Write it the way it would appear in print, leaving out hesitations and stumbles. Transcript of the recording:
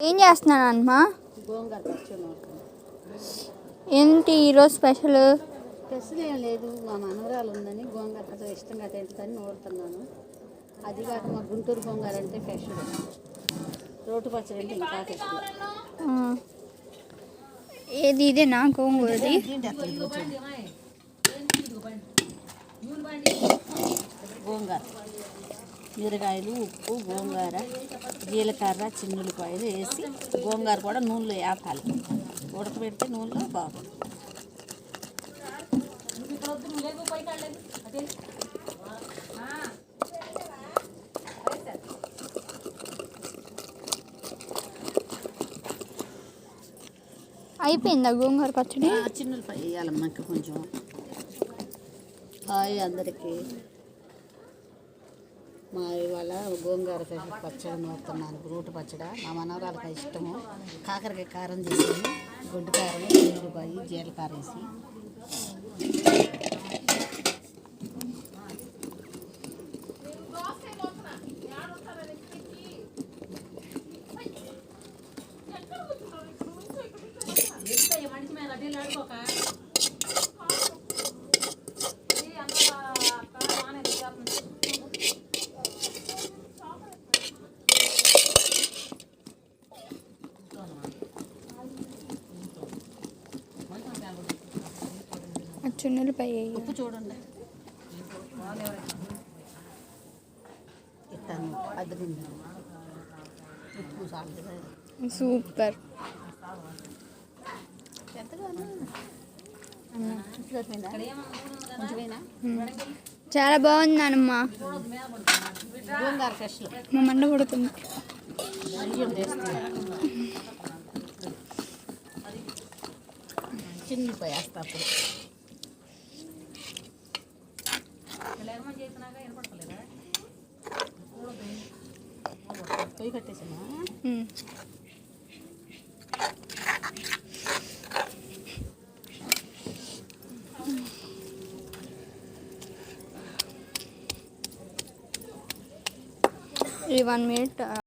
ఏం చేస్తున్నానమ్మా? గోంగూర పచ్చడి. ఏంటి ఈరోజు స్పెషల్? స్పెషల్ ఏం లేదు, మా మనవరాలు ఉందని గోంగూర పచ్చడి ఇష్టంగా తింటుందని నూరుతున్నాను. అది కాక మా గుంటూరు గోంగూర అంటే స్పెషల్, రోటి పచ్చడి అంటే ఇంకా స్పెషల్. ఏది ఇదేనా గోంగూరది? గోంగూర, మిరగాయలు, ఉప్పు, గోంగూర, జీలకర్ర, చిన్నులపాయలు వేసి గోంగూర కూడా నూనెలో వేపాలి. ఉడకబెడితే నూనెలో బాగుంటుంది. అయిపోయిందా గోంగూర పచ్చడి? చిన్నులపాయ వేయాలమ్మా, ఇంకా కొంచెం. హాయ్ అందరికీ, మా ఇవాళ గోంగూర పచ్చడి నూరుతున్నాను. రోటి పచ్చడి మా మనవరాలకి ఇష్టము. కాకరకాయ కారం చేసి, గుడ్డు కారం, చిన్నులపాయ, జీలకర్ర వేసి. చున్నులపై ఉప్పు చూడండి, ఇస్తాను అద్దరింది. ఉప్పు సాల్ట్ సూపర్. చాలా బాగుంది నానమ్మా. గోంగూర ఫ్రెష్ మా మండ పడుతుంది. చిన్నపాయ వేస్తా అప్పుడు. పొయ్యి కట్టేసానా? ఇది 1 minute